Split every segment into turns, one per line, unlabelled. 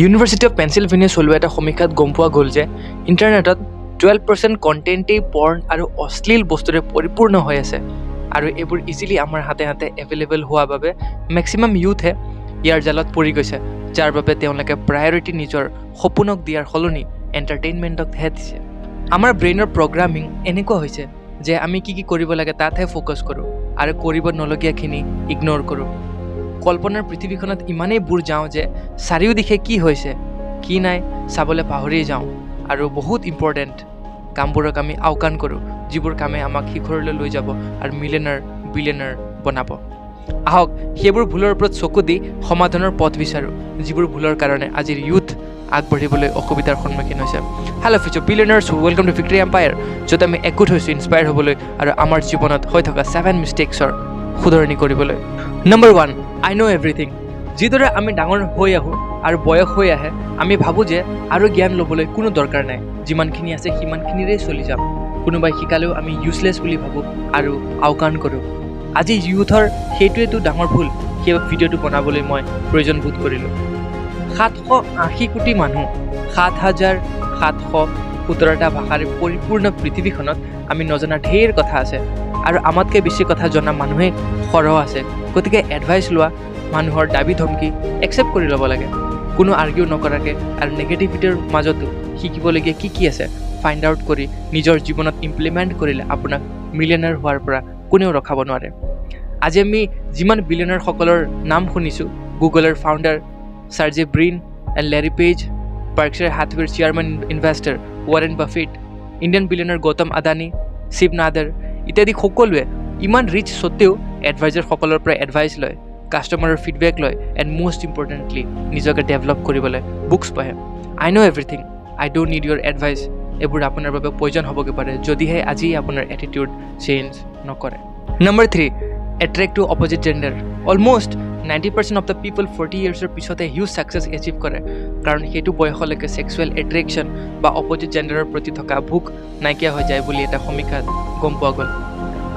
University of Pennsylvania চলোৱা এটা সমীক্ষাত গম পোৱা গ'ল যে ইণ্টাৰনেটত 12% কণ্টেণ্টেই পৰ্ণ আৰু অশ্লীল বস্তুৰে পৰিপূৰ্ণ হৈ আছে আৰু এইবোৰ ইজিলি আমাৰ হাতে হাতে এভেইলেবল হোৱা বাবে মেক্সিমাম ইউথে ইয়াৰ জালত পৰি গৈছে, যাৰ বাবে তেওঁলোকে প্ৰায়ৰিটি নিজৰ সপোনক দিয়াৰ সলনি এণ্টাৰটেইনমেণ্টকহে দিছে। আমাৰ ব্ৰেইনৰ প্ৰগ্ৰামিং এনেকুৱা হৈছে যে আমি কি কৰিব লাগে তাতহে ফ'কাছ কৰোঁ আৰু কৰিব নলগীয়াখিনি ইগন'ৰ কৰোঁ। কল্পনাৰ পৃথিৱীখনত ইমানেই বুৰ যাওঁ যে চাৰিওদিশে কি হৈছে কি নাই চাবলৈ পাহৰিয়ে যাওঁ আৰু বহুত ইম্পৰ্টেণ্ট কামবোৰক আমি আওকাণ কৰোঁ, যিবোৰ কামে আমাক শিখৰলৈ লৈ যাব আৰু বিলিয়নাৰ বনাব। আহক সেইবোৰ ভুলৰ ওপৰত চকু দি সমাধানৰ পথ বিচাৰোঁ, যিবোৰ ভুলৰ কাৰণে আজিৰ ইউথ আগবাঢ়িবলৈ অসুবিধাৰ সন্মুখীন হৈছে। Hello' future billionaires, welcome to Victory Empire, য'ত আমি একগোট হৈছোঁ ইনস্পায়াৰ হ'বলৈ আৰু আমাৰ জীৱনত হৈ থকা 7 মিষ্টেক্সৰ শুধৰণি কৰিবলৈ। নম্বৰ 1, আই ন' এভৰিথিং। যিদৰে আমি ডাঙৰ হৈ আহোঁ আৰু বয়স হৈ আহে, আমি ভাবোঁ যে আৰু জ্ঞান ল'বলৈ কোনো দৰকাৰ নাই, যিমানখিনি আছে সিমানখিনিৰেই চলি যাম। কোনোবাই শিকালেও আমি ইউজলেছ বুলি ভাবোঁ আৰু আওকাণ কৰোঁ। আজি ইউথৰ সেইটোৱেতো ডাঙৰ ভুল। সেই ভিডিঅ'টো বনাবলৈ মই প্ৰয়োজন বোধ কৰিলোঁ। 780 কোটি মানুহ, 7,717টা ভাষাৰে পৰিপূৰ্ণ পৃথিৱীখনত আমি নজনা ঢেৰ কথা আছে আৰু আমাতকৈ বেছি কথা জনা মানুহে সৰহ আছে। গতিকে এডভাইচ লোৱা মানুহৰ দাবী ধমকি একচেপ্ট কৰি ল'ব লাগে, কোনো আৰ্গিউ নকৰাকৈ, আৰু নেগেটিভিটিৰ মাজতো শিকিবলগীয়া কি আছে ফাইণ্ড আউট কৰি নিজৰ জীৱনত ইমপ্লিমেণ্ট কৰিলে আপোনাক মিলিয়নাৰ হোৱাৰ পৰা কোনেও ৰখাব নোৱাৰে। আজি আমি যিমান বিলিয়নাৰসকলৰ নাম শুনিছোঁ, গুগলৰ founder Sergey Brin and Larry Page, Berkshire Hathaway chairman investor Warren Buffett, Indian billionaire Gautam Adani, Shiv Nadar ইত্যাদি সকলোৱে ইমান ৰিচ স্বত্তেও এডভাইজাৰসকলৰ পৰা এডভাইচ লয়, কাষ্টমাৰৰ ফিডবেক লয়, এণ্ড মষ্ট ইম্পৰ্টেণ্টলি নিজকে ডেভেলপ কৰিবলৈ বুকছ পঢ়ে। I know' everything, I don't need your advice. এইবোৰ আপোনাৰ বাবে প্ৰয়োজন হ'বগৈ পাৰে যদিহে আজি আপোনাৰ এটিটিউড চেঞ্জ নকৰে। Number 3, attract to opposite gender. Almost 90% of the people 40 ইয়াৰ্ছৰ পিছতে হিউজ ছাকচেছ এচিভ কৰে, কাৰণ সেইটো বয়সলৈকে ছেক্সুৱেল এট্ৰেকশ্যন বা অপজিট জেণ্ডাৰৰ প্ৰতি থকা ভোক নাইকিয়া হৈ যায় বুলি এটা সমীক্ষাত গম পোৱা গ'ল।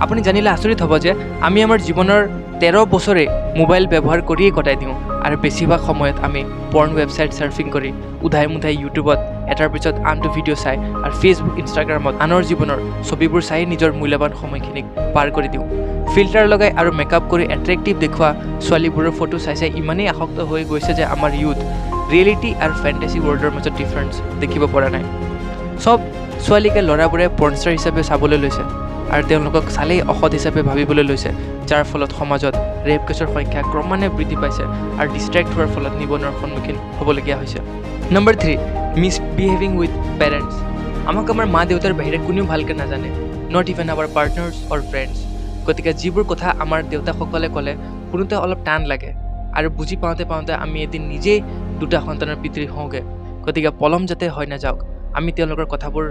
আপুনি জানিলে আচৰিত হ'ব যে আমি আমাৰ জীৱনৰ 13 বছৰে মোবাইল ব্যৱহাৰ কৰিয়েই কটাই দিওঁ আৰু বেছিভাগ সময়ত আমি পৰ্ণ ৱেবছাইট ছাৰ্ফিং কৰি, উধাই মুধাই ইউটিউবত এটাৰ পিছত আনটো ভিডিঅ' চাই আৰু ফেচবুক ইনষ্টাগ্ৰামত আনৰ জীৱনৰ ছবিবোৰ চাই নিজৰ মূল্যৱান সময়খিনিক পাৰ কৰি দিওঁ। ফিল্টাৰ লগাই আৰু মেকআপ কৰি এট্ৰেক্টিভ দেখুওৱা ছোৱালীবোৰৰ ফটো চাই চাই ইমানেই আসক্ত হৈ গৈছে যে আমাৰ ইউথ ৰিয়েলিটি আৰু ফেণ্টাচি ৱৰ্ল্ডৰ মাজত ডিফাৰেঞ্চ দেখিব পৰা নাই। চব ছোৱালীকে ল'ৰাবোৰে পৰ্ণষ্টাৰ হিচাপে চাবলৈ লৈছে আৰু তেওঁলোকক চালেই অসৎ হিচাপে ভাবিবলৈ লৈছে, যাৰ ফলত সমাজত ৰেপ কেছৰ সংখ্যা ক্ৰমান্বয়ে বৃদ্ধি পাইছে আৰু ডিষ্ট্ৰেক্ট হোৱাৰ ফলত নিবনুৱাৰ সন্মুখীন হ'বলগীয়া হৈছে। Number 3, misbehaving with parents. আমাক আমাৰ মা দেউতাৰ বাহিৰে কোনেও ভালকৈ নাজানে, not even our partners or friends. গতিকে যিবোৰ কথা আমাৰ দেউতাসকলে ক'লে শুনোতে অলপ টান লাগে আৰু বুজি পাওঁতে আমি এদিন নিজেই 2টা সন্তানৰ পিতৃ হওঁগৈ। গতিকে পলম যাতে হৈ নাযাওক, আমি তেওঁলোকৰ কথাবোৰ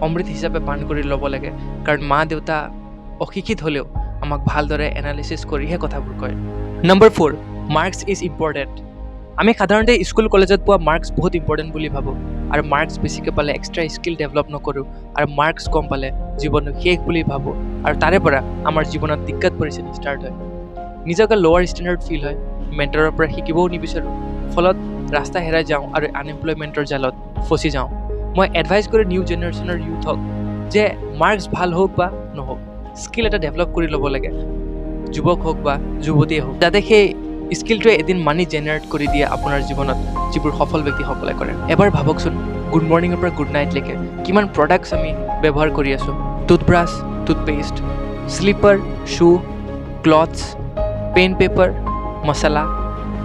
অমৃত হিচাপে পান কৰি ল'ব লাগে, কাৰণ মা দেউতা অশিক্ষিত হ'লেও আমাক ভালদৰে এনালিচিছ কৰিহে কথাবোৰ কয়। Number 4, marks is important. আমি সাধাৰণতে স্কুল কলেজত পোৱা মাৰ্কছ বহুত ইম্পৰ্টেণ্ট বুলি ভাবোঁ আৰু মাৰ্কছ বেছিকৈ পালে এক্সট্ৰা স্কিল ডেভেলপ নকৰোঁ আৰু মাৰ্কছ কম পালে জীৱনটো শেষ বুলি ভাবোঁ আৰু তাৰে পৰা আমাৰ জীৱনত দিক্কত পৰিস্থিতি ষ্টাৰ্ট হয়। নিজকে লোৱাৰ ষ্টেণ্ডাৰ্ড ফিল হয়, মেণ্টৰৰ পৰা শিকিবও নিবিচাৰোঁ, ফলত ৰাস্তা হেৰাই যাওঁ আৰু আনএমপ্লয়মেণ্টৰ জালত ফচি যাওঁ। মই এডভাইচ কৰোঁ নিউ জেনেৰেশ্যনৰ ইউথক যে মাৰ্কছ ভাল হওক বা নহওক, স্কিল এটা ডেভেলপ কৰি ল'ব লাগে, যুৱক হওক বা যুৱতীয়ে হওক, যাতে সেই স্কিলটোৱে এদিন মানি জেনেৰেট কৰি দিয়ে আপোনাৰ জীৱনত, যিবোৰ সফল ব্যক্তিসকলে কৰে। এবাৰ ভাবকচোন, গুড মৰ্ণিঙৰ পৰা গুড নাইটলৈকে কিমান প্ৰডাক্টছ আমি ব্যৱহাৰ কৰি আছোঁ। Toothbrush, toothpaste, slipper, shoe, clothes, pen paper, মচলা,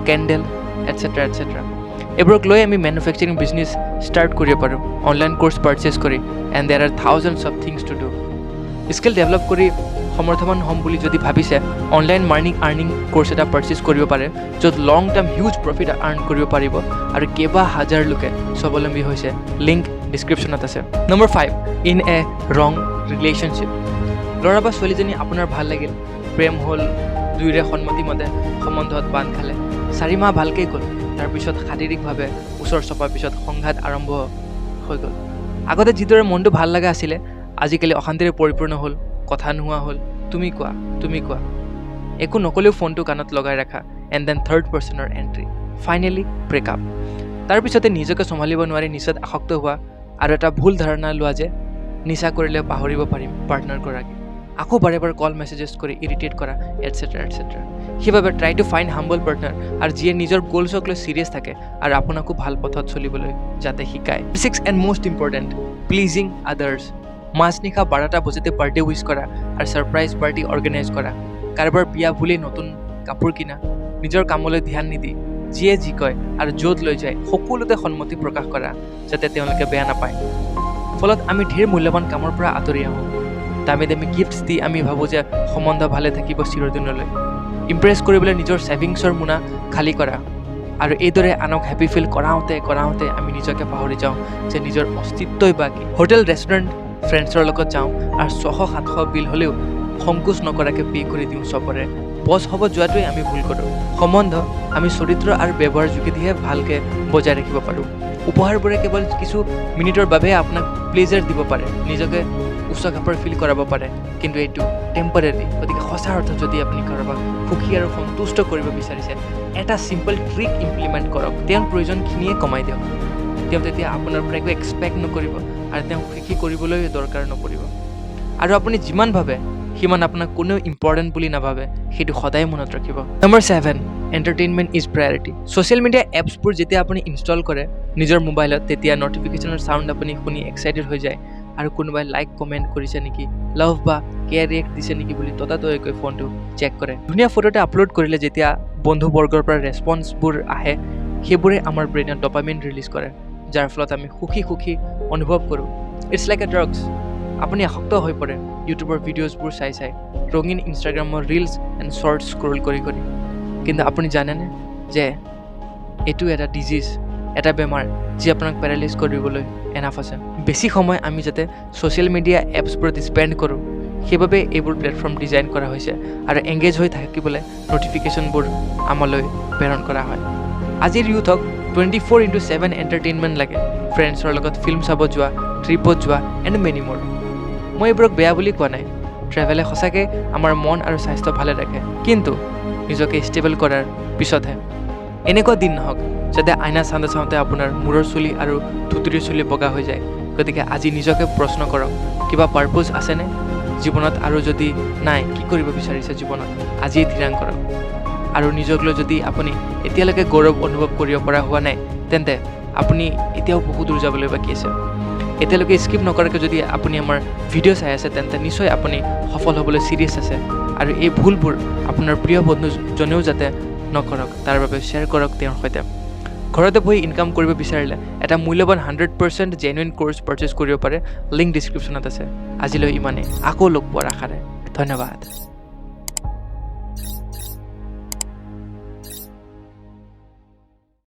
কেণ্ডেল, এটচেট্ৰা এটচেট্ৰা। এইবোৰক লৈ আমি মেনুফেকচাৰিং বিজনেছ ষ্টাৰ্ট কৰিব পাৰোঁ, অনলাইন কোৰ্চ পাৰ্চেছ কৰি, and there are thousands of things to do. Skill develop কৰি সমৰ্থৱান হ'ম বুলি যদি ভাবিছে, অনলাইন আৰ্নিং কোৰ্চ এটা পাৰ্চেছ কৰিব পাৰে, য'ত long term huge profit earn কৰিব পাৰিব আৰু কেইবা হাজাৰ লোকে স্বাৱলম্বী হৈছে। লিংক ডিছক্ৰিপশ্যনত আছে। নম্বৰ 5, ইন এ ৰং ৰিলেশ্যনশ্বিপ। ল'ৰা বা ছোৱালীজনী আপোনাৰ ভাল লাগিল, প্ৰেম হ'ল, দুয়োৰে সন্মতিমতে সম্বন্ধত বান্ধ খালে, 4 মাহ ভালকেই গ'ল, তাৰপিছত শাৰীৰিকভাৱে ওচৰ চপাৰ পিছত সংঘাত আৰম্ভ হৈ গ'ল। আগতে যিদৰে মনটো ভাল লগা আছিলে, আজিকালি অশান্তিৰে পৰিপূৰ্ণ হ'ল, কথা নোহোৱা হ'ল, তুমি কোৱা, একো নকলেও ফোনটো কাণত লগাই ৰাখা, এণ্ড দেন থাৰ্ড পাৰ্চনৰ এণ্ট্ৰি, ফাইনেলি ব্ৰেকআপ। তাৰপিছতে নিজকে চম্ভালিব নোৱাৰি নিচাত আসক্ত হোৱা আৰু এটা ভুল ধাৰণা লোৱা যে নিচা কৰিলে পাহৰিব পাৰিম পাৰ্টনাৰগৰাকী, আকৌ বাৰে বাৰে কল মেছেজেছ কৰি ইৰিটেট কৰা এটচেট্ৰা এটচেট্ৰা। সেইবাবে try to find humble partner আৰু যিয়ে নিজৰ গ'লছক লৈ চিৰিয়াছ থাকে আৰু আপোনাকো ভাল পথত চলিবলৈ যাতে শিকায়। 6 and most important, pleasing others. মাজনিশা 12টা বজাতে বাৰ্থডে উইচ কৰা আৰু ছাৰপ্ৰাইজ পাৰ্টি অৰ্গেনাইজ কৰা, কাৰোবাৰ বিয়া বুলি নতুন কাপোৰ কিনা, নিজৰ কামলৈ ধ্যান নিদি যিয়ে যি কয় আৰু য'ত লৈ যায় সকলোতে সন্মতি প্ৰকাশ কৰা যাতে তেওঁলোকে বেয়া নাপায়। ফলত আমি ঢেৰ মূল্যৱান কামৰ পৰা আঁতৰি আহোঁ। দামী দামী গিফ্টছ দি আমি ভাবোঁ যে সম্বন্ধ ভালে থাকিব চিৰদিনলৈ। ইমপ্ৰেছ কৰিবলৈ নিজৰ ছেভিংছৰ মোনা খালী কৰা আৰু এইদৰে আনক হেপী ফিল কৰাওঁতে আমি নিজকে পাহৰি যাওঁ যে নিজৰ অস্তিত্বই বা কি। হোটেল ৰেষ্টুৰেণ্ট ফ্ৰেণ্ডছৰ লগত যাওঁ আৰু 600-700 বিল হ'লেও সংকোচ নকৰাকৈ পে' কৰি দিওঁ চবৰে। বছ হ'ব যোৱাটোৱেই আমি ভুল কৰোঁ। সম্বন্ধ আমি চৰিত্ৰ আৰু ব্যৱহাৰ যোগেদিহে ভালকৈ বজাই ৰাখিব পাৰোঁ। উপহাৰবোৰে কেৱল কিছু মিনিটৰ বাবেহে আপোনাক প্লেজাৰ দিব পাৰে, নিজকে উচ্চ খাপৰ ফিল কৰাব পাৰে, কিন্তু এইটো টেম্পৰেৰী। গতিকে সঁচা অৰ্থত যদি আপুনি কাৰোবাক সুখী আৰু সন্তুষ্ট কৰিব বিচাৰিছে, এটা চিম্পল ট্ৰিক ইমপ্লিমেণ্ট কৰক। তেওঁৰ প্ৰয়োজনখিনিয়ে কমাই দিয়ক। তেওঁ তেতিয়া আপোনাৰ পৰা একো এক্সপেক্ট নকৰিব আৰু তেওঁক সুখী কৰিবলৈ দৰকাৰ নপৰিব। আৰু আপুনি যিমান ভাবে সিমান আপোনাক কোনেও ইম্পৰ্টেণ্ট বুলি নাভাবে, সেইটো সদায় মনত ৰাখিব। Number 7, entertainment is priority. Social media এপছবোৰ যেতিয়া আপুনি ইনষ্টল কৰে নিজৰ মোবাইলত, তেতিয়া ন'টিফিকেশ্যনৰ চাউণ্ড আপুনি শুনি এক্সাইটেড হৈ যায় আৰু কোনোবাই লাইক কমেণ্ট কৰিছে নেকি, লাভ বা কেয়াৰ ৰিয়েক্ট দিছে নেকি বুলি ততাতৈয়াকৈ ফোনটো চেক কৰে। ধুনীয়া ফটো এটা আপলোড কৰিলে যেতিয়া বন্ধুবৰ্গৰ পৰা ৰেছপন্সবোৰ আহে, সেইবোৰে আমাৰ ব্ৰেইনত ডপামিন ৰিলিজ কৰে, যাৰ ফলত আমি সুখী অনুভৱ কৰোঁ। It's like a drugs. আপুনি আসক্ত হৈ পৰে ইউটিউবৰ ভিডিঅ'জবোৰ চাই ৰঙীন ইনষ্টাগ্ৰামৰ ৰিলছ এণ্ড শ্বৰ্টছ স্ক্ৰল কৰি। কিন্তু আপুনি জানেনে যে এইটো এটা ডিজিজ, এটা বেমাৰ যি আপোনাক পেৰালাইজ কৰিবলৈ এনাফ আছে। বেছি সময় আমি যাতে ছ'চিয়েল মিডিয়া এপছবোৰত স্পেণ্ড কৰোঁ, সেইবাবে এইবোৰ প্লেটফৰ্ম ডিজাইন কৰা হৈছে আৰু এংগেজ হৈ থাকিবলৈ ন'টিফিকেশ্যনবোৰ আমালৈ প্ৰেৰণ কৰা হয়। আজিৰ ইউথক 24/7 এণ্টাৰটেইনমেণ্ট লাগে। ফ্ৰেণ্ডছৰ লগত ফিল্ম চাব যোৱা, ট্ৰিপত যোৱা এণ্ড মেনি মোৰ। মই এইবোৰক বেয়া বুলি কোৱা নাই। ট্ৰেভেলে সঁচাকৈ আমাৰ মন আৰু স্বাস্থ্য ভালে ৰাখে, কিন্তু নিজকে ষ্টেবল কৰাৰ পিছতহে। এনেকুৱা দিন নহওক যাতে আইনা চাওঁতে আপোনাৰ মূৰৰ চুলি আৰু ধুতিৰ চুলি বগা হৈ যায়। গতিকে আজি নিজকে প্ৰশ্ন কৰক, কিবা পাৰ্পজ আছেনে জীৱনত, আৰু যদি নাই, কি কৰিব বিচাৰিছে জীৱনত, আজিয়ে থিৰাং কৰক। আৰু নিজক লৈ যদি আপুনি এতিয়ালৈকে গৌৰৱ অনুভৱ কৰিব পৰা হোৱা নাই, তেন্তে আপুনি এতিয়াও বহুত দূৰ যাবলৈ বাকী আছে। এতিয়ালৈকে স্কিপ নকৰাকৈ যদি আপুনি আমাৰ ভিডিঅ' চাই আছে, তেন্তে নিশ্চয় আপুনি সফল হ'বলৈ চিৰিয়াছ আছে। আৰু এই ভুলবোৰ আপোনাৰ প্ৰিয় বন্ধুজনেও যাতে নকৰক, তাৰ বাবে শ্বেয়াৰ কৰক তেওঁৰ সৈতে। ঘৰতে বহি ইনকাম কৰিব বিচাৰিলে এটা মূল্যৱান 100% জেনুইন কোৰ্ছ পাৰ্চেছ কৰিব পাৰে। লিংক ডিছক্ৰিপশ্যনত আছে। আজিলৈ ইমানেই, আকৌ লগ পোৱাৰ আশাৰে। ধন্যবাদ।